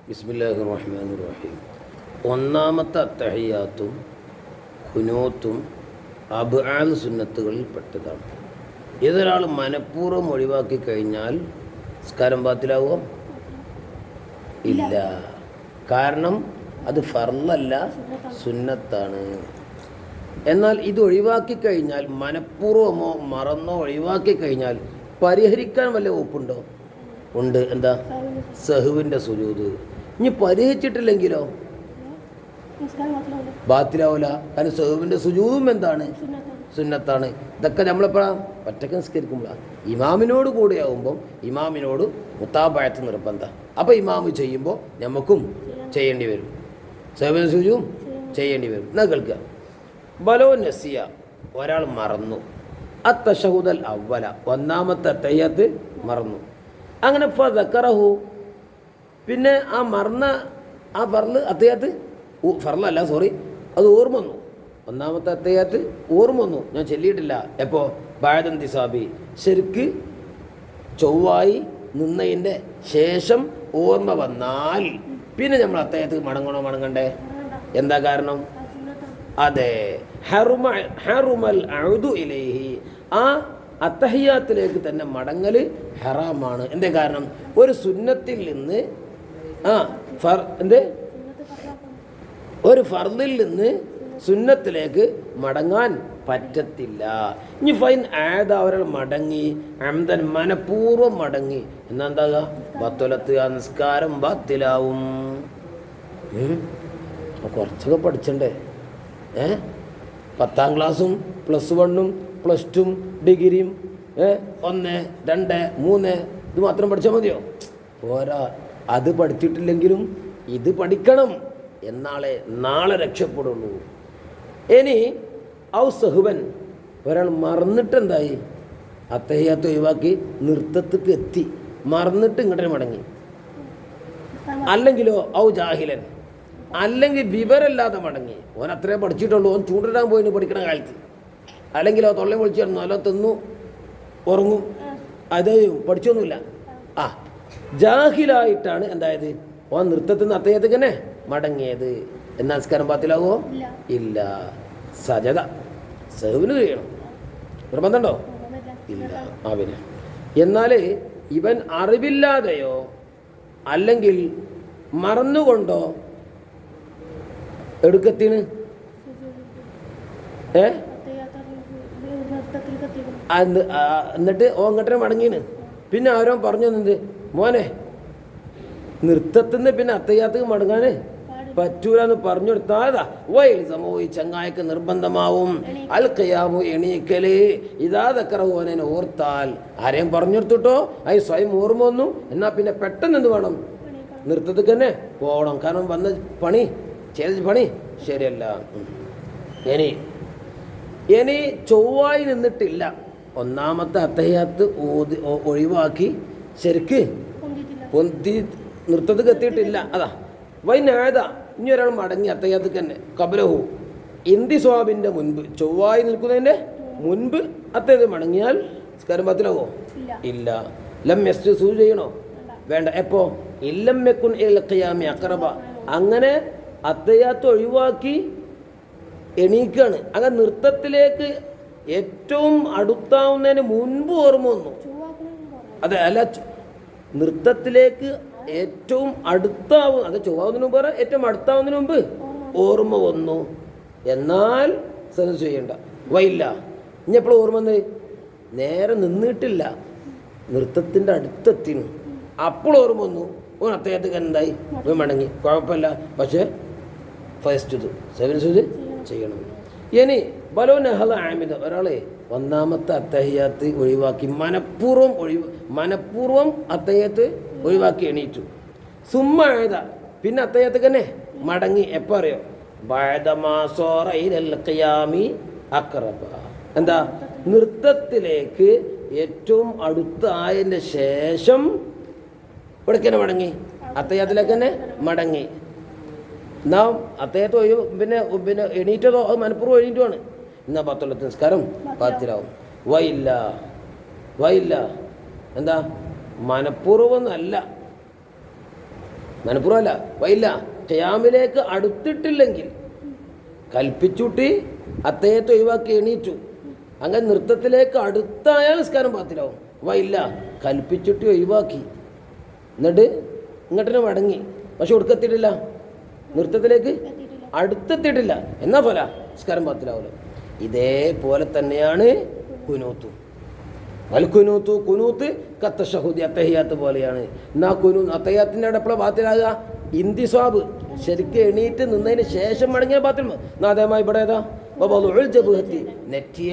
ബിസ്മില്ലാഹിർ റഹ്മാനിർ റഹീം. ഒന്നാമത്തെ അത്തഹിയാത്തും ഖുനൂത്തും അബ്ആൽ സുന്നത്തുകളിൽ പെട്ടതാണ്. ഏതൊരാൾ മനഃപൂർവ്വം ഒഴിവാക്കി കഴിഞ്ഞാൽ നിസ്കാരം ബാത്തിലാവോ? ഇല്ല. കാരണം അത് ഫർളല്ല, സുന്നത്താണ്. എന്നാൽ ഇത് ഒഴിവാക്കി കഴിഞ്ഞാൽ, മനഃപൂർവ്വമോ മറന്നോ ഒഴിവാക്കി കഴിഞ്ഞാൽ പരിഹരിക്കാൻ വല്ല ഒപ്പുണ്ടോ? ഉണ്ട്. എന്താ? സഹുവിൻ്റെ സുജൂദ്. ഇനി പരിഹരിച്ചിട്ടില്ലെങ്കിലോ ബാത്തിലാവൂല. കാരണം സഹുവിൻ്റെ സുജൂദും എന്താണ്? സുന്നത്താണ്. ഇതൊക്കെ നമ്മളെപ്പോഴാണ് ഒറ്റയ്ക്ക് നിസ്കരിക്കുമ്പോഴാണ്. ഇമാമിനോട് കൂടെയാവുമ്പം ഇമാമിനോട് മുത്താബഅത്ത് നിർബന്ധം. അപ്പോൾ ഇമാമ് ചെയ്യുമ്പോൾ നമുക്കും ചെയ്യേണ്ടി വരും, സഹുവിൻ്റെ സുജൂദും ചെയ്യേണ്ടി വരും. എന്നാൽ കേൾക്കുക. ബലോ നസിയ, ഒരാൾ മറന്നു, അത്തശഹുദൽ അവ്വല, ഒന്നാമത്തെ അത്തഹിയ്യാത്ത് മറന്നു. അങ്ങനെ ഫദക്കറഹു, പിന്നെ ആ മറന്ന ആ ഫർള് അത്തഹിയ്യാത്ത്, ഫർളല്ല സോറി, അത് ഓർമ്മ വന്നു. ഒന്നാമത്തെ അത്തഹിയ്യാത്ത് ഓർമ്മ വന്നു, ഞാൻ ചൊല്ലിയിട്ടില്ല. എപ്പോൾ? ബഅദന്തിസാബി, ശരിക്ക് ചൊവ്വായി നിന്നതിൻ്റെ ശേഷം ഓർമ്മ വന്നാൽ പിന്നെ നമ്മൾ അത്തഹിയ്യാത്ത് മടങ്ങണോ മടങ്ങണ്ടേ? എന്താ കാരണം? അതെ, ഹറുമൽ അഉദു ഇലൈഹി, ആ അത്തഹിയ്യാത്തിലേക്ക് തന്നെ മടങ്ങൽ ഹറാമാണ്. എന്തേ കാരണം? ഒരു സുന്നത്തിൽ നിന്ന് ഒരു ഫർദിൽ നിന്ന് സുന്നത്തിലേക്ക് മടങ്ങാൻ പറ്റത്തില്ല. ഇനി ഫൈൻ ആദ, ഒരാൾ മടങ്ങി, അംദൻ മനഃപൂർവ്വം മടങ്ങി, എന്നാ ബത്തുലത്ത്, ആ നിസ്കാരം ബാത്തിലാവും. കുറച്ചൊക്കെ പഠിച്ചണ്ടേ? 10ാം ക്ലാസ്സും +1ഉം +2ഉം ഡിഗ്രിയും 1, 2, 3 ഇത് മാത്രം പഠിച്ചാൽ മതിയോ? പോരാ. അത് പഠിച്ചിട്ടില്ലെങ്കിലും ഇത് പഠിക്കണം, എന്നാളെ നാളെ രക്ഷപ്പെടുള്ളൂ. ഇനി ഔ സഹുവൻ, ഒരാൾ മറന്നിട്ടെന്തായി? അത്തഹിയ്യാത്ത് ഒഴിവാക്കി നൃത്തത്തിക്ക് എത്തി, മറന്നിട്ട് ഇങ്ങോട്ട് മടങ്ങി. അല്ലെങ്കിലോ ഔ ജാഹിലൻ, അല്ലെങ്കിൽ വിവരമില്ലാതെ മടങ്ങി. ഓൻ അത്രേ പഠിച്ചിട്ടുള്ളൂ, ഓൻ ചൂണ്ടിടാൻ പോയിന് പഠിക്കണ കാലത്ത്. അല്ലെങ്കിലോ തൊള്ളയും വിളിച്ചിരുന്നു, അല്ലോ തിന്നു ഉറങ്ങും, അത് പഠിച്ചൊന്നുമില്ല. ജാഹിലായിട്ടാണ് എന്തായത്? ഓൻ നൃത്തത്തിൽ നിന്ന് അത്തഹിയ്യാത്ത് തന്നെ മടങ്ങിയത്. എന്നാ നിസ്കാരം ബാത്തിലാവോ? ഇല്ല. സജദ, സഹുവിന് ചെയ്യണം, നിർബന്ധമുണ്ടോ? ഇല്ല. അവന് എന്നാൽ ഇവൻ അറിവില്ലാതെയോ അല്ലെങ്കിൽ മറന്നുകൊണ്ടോ എടുക്കത്തിന് എന്നിട്ട് ഓ അങ്ങോട്ടേ മടങ്ങീന്. പിന്നെ ആരോ പറഞ്ഞു തന്നത്, മോനെ നൃത്തത്തിൽ നിന്ന് പിന്നെ അത്തഹിയ്യാത്ത് മടങ്ങാൻ പറ്റൂലെന്ന് പറഞ്ഞു കൊടുത്താതാ വൈൽ സമൂഹി ചങ്ങായക്ക് നിർബന്ധമാവും. അൽ ഖിയാമു, എണീക്കല്, ഇതാ ദക്കറഹുനെ ഓർത്താൽ. ആരെയും പറഞ്ഞു കൊടുത്തിട്ടോ അത് സ്വയം ഓർമ്മ വന്നു, എന്നാൽ പിന്നെ പെട്ടെന്ന് എന്ത് വേണം? നൃത്തത്തിൽ തന്നെ പോകണം. കാരണം വന്ന പണി ചെയ്ത പണി ശരിയല്ല. ഇനി ചൊവ്വായി നിന്നിട്ടില്ല, ഒന്നാമത്തെ അത്തഹിയ്യാത്ത് ഒഴിവാക്കി ശരിക്ക് പൊന്തി നൃത്തത്തിൽ എത്തിയിട്ടില്ല. അതാ വൈനായത, ഇനി ഒരാൾ മടങ്ങി അത്തഹിയ്യാത്ത് തന്നെ കബലഹു, ഇന്തി സ്വാബിൻ്റെ മുൻപ്, ചൊവ്വായി നിൽക്കുന്നതിൻ്റെ മുൻപ് അത്തഹിയ്യാത്ത് മടങ്ങിയാൽ നിസ്കാരം ബാത്തിലാവോ? ഇല്ല. ലം യസ്ജുദ്, സുജൂദ് ചെയ്യണോ? വേണ്ട. എപ്പോ? ഇല്ലം യകുൻ ഇൽ ഖിയാമി അഖറബ, അങ്ങനെ അത്തഹിയ്യാത്ത് ഒഴിവാക്കി എണീക്കാണ്. അങ്ങനെ നൃത്തത്തിലേക്ക് ഏറ്റവും അടുത്താവുന്നതിന് മുൻപ് ഓർമ്മ വന്നു. അതെ, അല്ല, നൃത്തത്തിലേക്ക് ഏറ്റവും അടുത്താവുന്ന, അത് ചൊവ്വാവുന്നതിന് മുമ്പ്, ഏറ്റവും അടുത്താവുന്നതിന് മുമ്പ് ഓർമ്മ വന്നു, എന്നാൽ സദസ് ചെയ്യണ്ട. വൈല്ല. ഇനി എപ്പോഴും ഓർമ്മ വന്ന്? നേരെ നിന്നിട്ടില്ല, നൃത്തത്തിൻ്റെ അടുത്തെത്തിനു, അപ്പോൾ ഓർമ്മ വന്നു. ഓൻ അത്തഹിയ്യാത്ത് എന്തായി? മടങ്ങി, കുഴപ്പമില്ല. പക്ഷേ ഫസ്റ്റ് സഹുവിന് ചെയ്യണം. ഇനി ബലോ നഹല ആമിദ, ഒരാളെ ഒന്നാമത്തെ അത്തഹിയ്യാത്ത് ഒഴിവാക്കി മനഃപൂർവ്വം അത്തഹിയ്യാത്ത് ഒഴിവാക്കി എണീറ്റു. സുമ്മ ആയത, പിന്നെ അത്തഹിയ്യാത്ത് തന്നെ മടങ്ങി. എപ്പോൾ അറിയോ? ബഅദമാസോറ ഇലൽ ഖിയാമി അഖറബ, എന്താ? നൃത്തത്തിലേക്ക് ഏറ്റവും അടുത്തായതിൻ്റെ ശേഷം ഇവിടേക്ക് മടങ്ങി, അത്തഹിയ്യാത്തിലേക്ക് തന്നെ മടങ്ങി. നാം അത്തഹിയ്യാത്ത് പിന്നെ എണീറ്റതോ അത് മനഃപൂർവ്വം എണീറ്റുമാണ്, എന്നാൽ ബത്തുലത്ത് നിസ്കാരം ബാത്തിലാവും. വൈല്ല, എന്താ? മനഃപൂർവ്വം അല്ല, മനഃപൂർവ്വമല്ല. വൈല്ല ഖിയാമിലേക്ക് അടുത്തിട്ടില്ലെങ്കിൽ കൽപ്പിച്ചുട്ടി അത്തയ്യത്ത് ഒഴിവാക്കി എണീറ്റു, അങ്ങനെ നൃത്തത്തിലേക്ക് അടുത്തായാൽ നിസ്കാരം പാത്തിലാവും. വൈല്ല കൽപ്പിച്ചുട്ടി ഒഴിവാക്കി എന്നിട്ട് ഇങ്ങോട്ടിനെ മടങ്ങി, പക്ഷെ ഒടുക്കെത്തിയിട്ടില്ല, നൃത്തത്തിലേക്ക് അടുത്തെത്തിയിട്ടില്ല, എന്നാ പോല നിസ്കാരം പാത്തിലാവില്ല. ഇതേപോലെ തന്നെയാണ് കുനൂത്ത്. വൽകുനൂത്ത് കുനൂത്ത് കത്തശഹുദി അത്തഹിയാത്ത് പോലെയാണ്. എന്നാ അത്തഹിയാത്തിൻ്റെ അവിടെ എപ്പോഴാണ് ബാത്തിലാകുക? ഇന്തിസ്വാബ് ശരിക്കും എണീറ്റ് നിന്നതിന് ശേഷം മടങ്ങിയ ബാത്തിൽ. അതേമായി ഇവിടെ ഏതാ നെറ്റിയെ